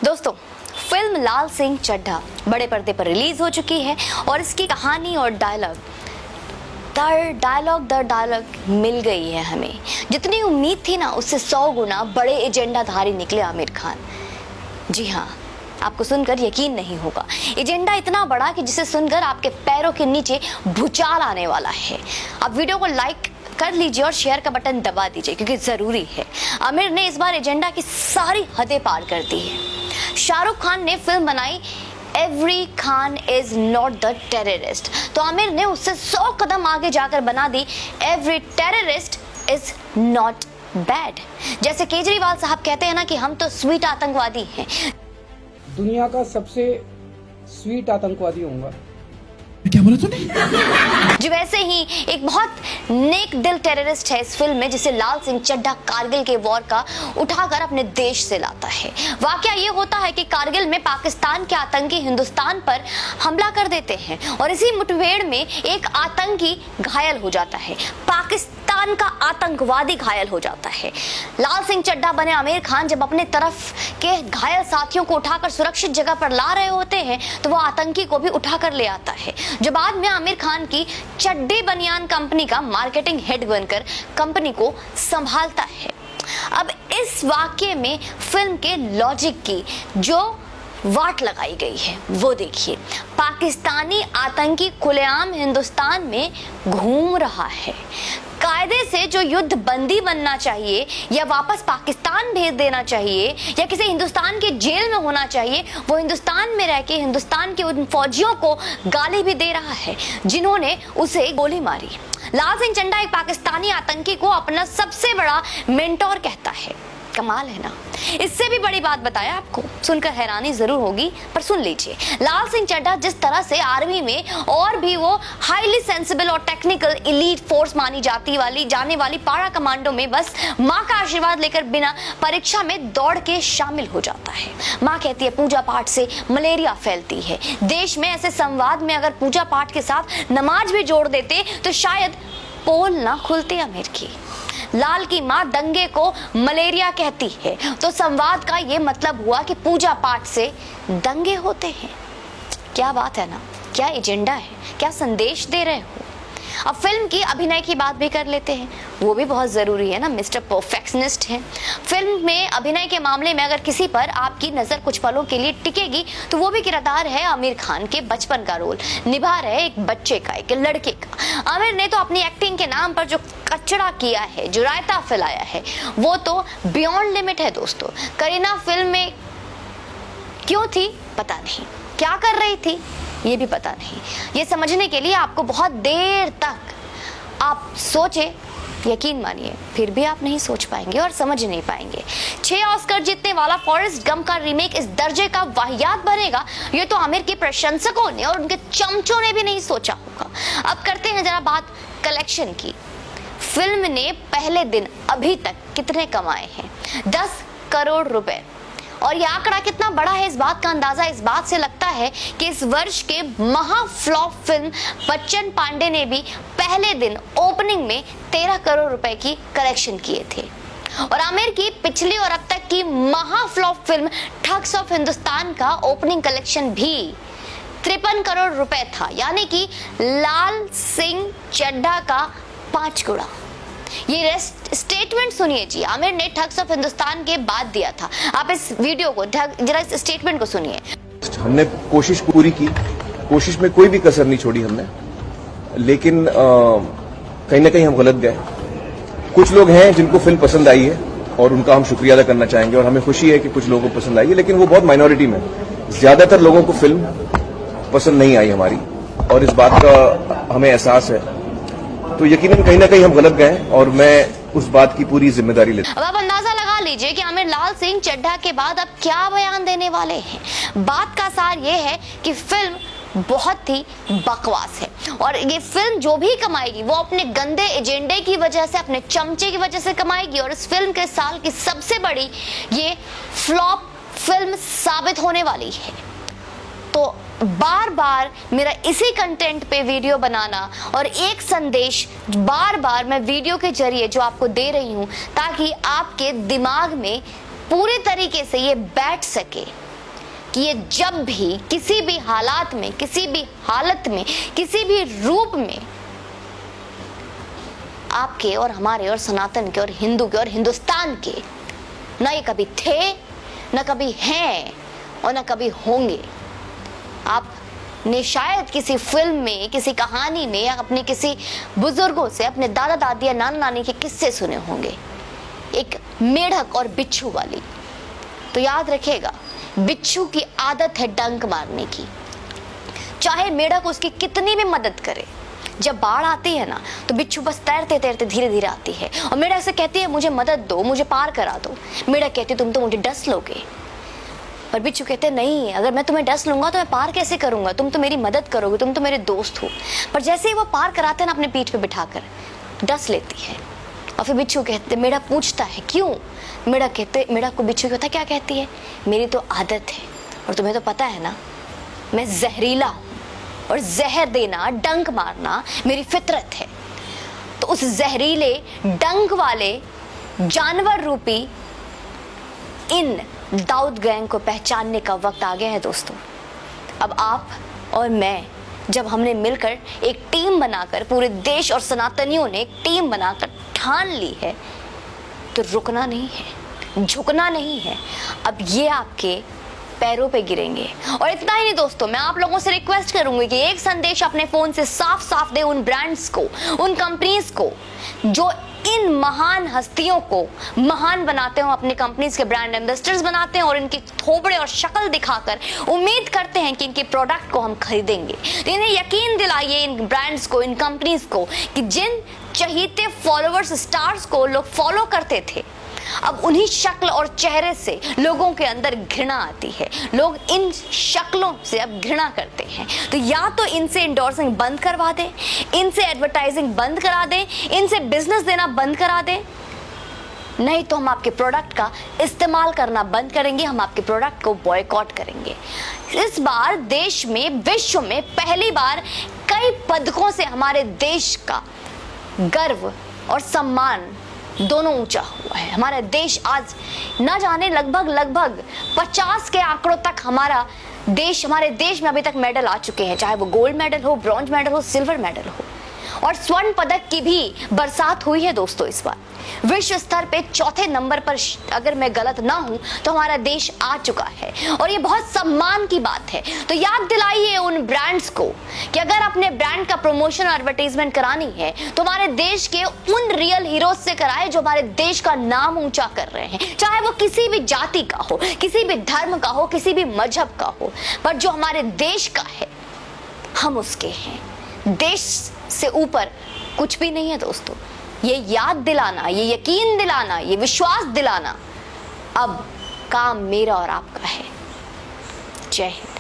दोस्तों, फिल्म लाल सिंह चड्ढा बड़े पर्दे पर रिलीज हो चुकी है और इसकी कहानी और डायलॉग मिल गई है हमें। जितनी उम्मीद थी ना, उससे 100 गुना बड़े एजेंडाधारी निकले आमिर खान। जी हाँ, आपको सुनकर यकीन नहीं होगा, एजेंडा इतना बड़ा कि जिसे सुनकर आपके पैरों के नीचे भूचाल आने वाला है। आप वीडियो को लाइक कर लीजिए और शेयर का बटन दबा दीजिए, क्योंकि जरूरी है। आमिर ने इस बार एजेंडा की सारी हदें पार कर दी है। शाहरुख खान ने फिल्म बनाई every Khan is not the terrorist, तो आमिर ने उससे 100 कदम आगे जाकर बना दी every terrorist is not bad. जैसे केजरीवाल साहब कहते हैं ना कि हम तो स्वीट आतंकवादी हैं, दुनिया का सबसे स्वीट आतंकवादी होऊंगा। क्या बोला तूने? जो वैसे ही एक बहुत नेक दिल टेररिस्ट है इस फिल्म में, जिसे लाल सिंह चड्ढा कारगिल के वॉर का उठाकर अपने देश से लाता है। वाकया ये होता है कि कारगिल में पाकिस्तान के आतंकी हिंदुस्तान पर हमला कर देते हैं और इसी मुठभेड़ में एक आतंकी घायल हो जाता है, पाकिस्तान का आतंकवादी घायल हो जाता है। लाल सिंह चड्ढा बने आमिर खान जब अपने तरफ के घायल साथियों को उठाकर सुरक्षित जगह पर ला रहे होते हैं, तो वो आतंकी को भी उठाकर ले आता है, जो बाद में आमिर खान की चड्डी बनियान कंपनी का मार्केटिंग हेड बनकर कंपनी को संभालता है। अब इस वाक्य में फिल्म के लॉजिक की जो वाट लगाई गई है वो देखिए। पाकिस्तानी आतंकी खुलेआम हिंदुस्तान में घूम रहा है। कायदे से जो युद्ध बंदी बनना चाहिए या वापस पाकिस्तान भेज देना चाहिए या किसी हिंदुस्तान के जेल में होना चाहिए, वो हिंदुस्तान में रह के हिंदुस्तान के उन फौजियों को गाली भी दे रहा है जिन्होंने उसे गोली मारी। लाल सिंह चड्ढा एक पाकिस्तानी आतंकी को अपना सबसे बड़ा मेंटोर कहता है। कमाल है ना। इससे भी बड़ी बात बताया आपको, सुनकर हैरानी जरूर होगी, पर सुन लीजिए। लाल सिंह चड्ढा जिस तरह से आर्मी में और भी वो हाईली सेंसिबल और टेक्निकल एलीट फोर्स मानी जाने वाली पारा कमांडो में बस माँ का आशीर्वाद लेकर बिना परीक्षा में दौड़ के शामिल हो जाता है। माँ कहती है पूजा पाठ से मलेरिया फैलती है। देश में ऐसे संवाद में अगर पूजा पाठ के साथ नमाज भी जोड़ देते तो शायद पोल ना खुलती आमिर की। लाल की माँ दंगे को मलेरिया कहती है, तो संवाद का ये मतलब हुआ कि पूजा पाठ से दंगे होते हैं। क्या बात है ना, क्या एजेंडा है, क्या संदेश दे रहे हो। अब फिल्म की अभिनय की बात भी कर लेते हैं, वो भी बहुत जरूरी है ना। मिस्टर परफेक्शनिस्ट है। फिल्म में अभिनय के मामले में अगर किसी पर आपकी नजर कुछ पलों के लिए टिकेगी तो वो भी किरदार है आमिर खान के। बचपन का रोल निभा रहे एक बच्चे का, एक लड़के का। आमिर ने तो अपनी एक्टिंग के नाम पर जो कचड़ा किया है, जो रायता फैलाया है, वो तो बियॉन्ड लिमिट है दोस्तों। करीना फिल्म में क्यों थी पता नहीं, क्या कर रही थी ये भी पता नहीं। ये समझने के लिए आपको बहुत देर तक आप सोचे, यकीन मानिए फिर भी आप नहीं सोच पाएंगे और समझ नहीं पाएंगे। 6 ऑस्कर जीतने वाला फॉरेस्ट गंप का रीमेक इस दर्जे का वाहियात बनेगा, ये तो आमिर के प्रशंसकों ने और उनके चमचों ने भी नहीं सोचा होगा। अब करते हैं जरा बात कलेक्शन की। फिल्म ने पहले दिन अभी तक कितने कमाए हैं? 10 करोड़ रुपए। और यह आंकड़ा कितना बड़ा है इस बात का अंदाजा इस बात से लगता है कि इस वर्ष के महा फ्लॉप फिल्म बच्चन पांडे ने भी पहले दिन ओपनिंग में 13 करोड़ रुपए की कलेक्शन किए थे। और आमिर की पिछली और अब तक की महा flop film thugs of Hindustan का ओपनिंग कलेक्शन भी 53 करोड़ रुपए था, यानी कि लाल सिंह चड्ढा का 5 गुना। ये स्टेटमेंट सुनिए जी, आमिर ने ठग्स ऑफ हिंदुस्तान के बाद दिया था। आप इस वीडियो को जरा इस स्टेटमेंट को सुनिए। हमने कोशिश पूरी की, कोशिश में कोई भी कसर नहीं छोड़ी हमने, लेकिन कहीं ना कहीं हम गलत गए। कुछ लोग हैं जिनको फिल्म पसंद आई है और उनका हम शुक्रिया अदा करना चाहेंगे और हमें खुशी है कि कुछ लोगों को पसंद आई है, लेकिन वो बहुत माइनॉरिटी में। ज्यादातर लोगों को फिल्म पसंद नहीं आई हमारी, और इस बात का हमें एहसास है। तो यकीनन कहीं ना कहीं हम गलत गए और मैं उस बात की पूरी जिम्मेदारी लेता हूं। अब आप अंदाजा लगा लीजिए कि आमिर लाल सिंह चड्ढा के बाद अब क्या बयान देने वाले हैं। बात का सार ये है कि फिल्म बहुत ही बकवास है और ये फिल्म जो भी कमाएगी वो अपने गंदे एजेंडे की वजह से, अपने चमचे की वजह से कमाएगी। और इस फिल्म के साल की सबसे बड़ी ये फ्लॉप फिल्म साबित होने वाली है। तो बार बार मेरा इसी कंटेंट पे वीडियो बनाना और एक संदेश बार बार मैं वीडियो के जरिए जो आपको दे रही हूं, ताकि आपके दिमाग में पूरे तरीके से ये बैठ सके कि ये जब भी किसी भी हालात में, किसी भी हालत में, किसी भी रूप में आपके और हमारे और सनातन के और हिंदू के और हिंदुस्तान के ना ये कभी थे, ना कभी हैं और ना कभी होंगे। आपने शायद किसी फिल्म में, किसी कहानी में या अपने किसी बुजुर्गों से, अपने दादा दादी या नाना नानी के किस्से सुने होंगे, एक मेढक और बिच्छू वाली। तो याद रखिएगा, बिच्छू की आदत है डंक मारने की, चाहे मेढक उसकी कितनी भी मदद करे। जब बाढ़ आती है ना, तो बिच्छू बस तैरते तैरते धीरे धीरे आती है और मेढक से कहती है मुझे मदद दो, मुझे पार करा दो। मेढक कहती है तुम तो मुझे डस लोगे, पर बिच्छू कहते नहीं, अगर मैं तुम्हें डस लूंगा तो मैं पार कैसे करूंगा, तुम तो मेरी मदद करोगे, तुम तो मेरे दोस्त हो। पर जैसे ही वो पार कराते हैं ना, अपने पीठ पे बिठाकर डस लेती है। और फिर बिच्छू कहते, मेढक पूछता है क्यों? मेढक को बिच्छू कहता क्या कहती है, मेरी तो आदत है और तुम्हें तो पता है ना मैं जहरीला हूं और जहर देना, डंक मारना मेरी फितरत है। तो उस जहरीले डंक वाले जानवर रूपी इन दाऊद गैंग को पहचानने का वक्त आ गया है दोस्तों। अब आप और मैं, जब हमने मिलकर एक टीम बनाकर, पूरे देश और सनातनियों ने एक टीम बनाकर ठान ली है, तो रुकना नहीं है, झुकना नहीं है। अब ये आपके पैरों पे गिरेंगे। और इतना ही नहीं दोस्तों, मैं आप लोगों से रिक्वेस्ट करूंगी कि एक संदेश अपने फोन से साफ साफ दे उन ब्रांड्स को, उन कंपनीज को जो इन महान हस्तियों को महान बनाते हो, अपनी कंपनीज के ब्रांड एम्बेसडर्स बनाते हैं और इनकी थोबड़े और शक्ल दिखाकर उम्मीद करते हैं कि इनके प्रोडक्ट को हम खरीदेंगे। तो इन्हें यकीन दिलाइए, इन ब्रांड्स को, इन कंपनीज को, कि जिन चहीते फॉलोअर्स, स्टार्स को लोग फॉलो करते थे, अब उन्हीं शक्ल और चेहरे से लोगों के अंदर घृणा आती है। लोग इन शक्लों से अब घृणा करते हैं। तो या तो इनसे इंडोर्सिंग बंद करवा दें, इनसे एडवर्टाइजिंग बंद करा दें, इनसे बिजनेस देना बंद करा दें, नहीं तो हम आपके प्रोडक्ट का इस्तेमाल करना बंद करेंगे, हम आपके प्रोडक्ट को बॉयकॉट करेंगे। इस बार देश में, विश्व में पहली बार कई पदकों से हमारे देश का गर्व और सम्मान दोनों ऊंचा हुआ है। हमारा देश आज न जाने लगभग 50 के आंकड़ों तक हमारे देश में अभी तक मेडल आ चुके हैं, चाहे वो गोल्ड मेडल हो, ब्रॉन्ज मेडल हो, सिल्वर मेडल हो, और स्वर्ण पदक की भी बरसात हुई है दोस्तों। इस बार विश्व स्तर पे चौथे नंबर पर, अगर मैं गलत ना हूं, तो हमारा देश आ चुका है और ये बहुत सम्मान की बात है। तो याद दिलाइए उन ब्रांड्स को कि अगर अपने ब्रांड का प्रमोशन और एडवर्टाइजमेंट करानी है तो हमारे देश के उन रियल हीरोज से कराए जो हमारे देश का नाम ऊंचा कर रहे हैं, चाहे वो किसी भी जाति का हो, किसी भी धर्म का हो, किसी भी मजहब का हो, पर जो हमारे देश का है हम उसके हैं। देश से ऊपर कुछ भी नहीं है दोस्तों। ये याद दिलाना, ये यकीन दिलाना, ये विश्वास दिलाना अब काम मेरा और आपका है। जय हिंद।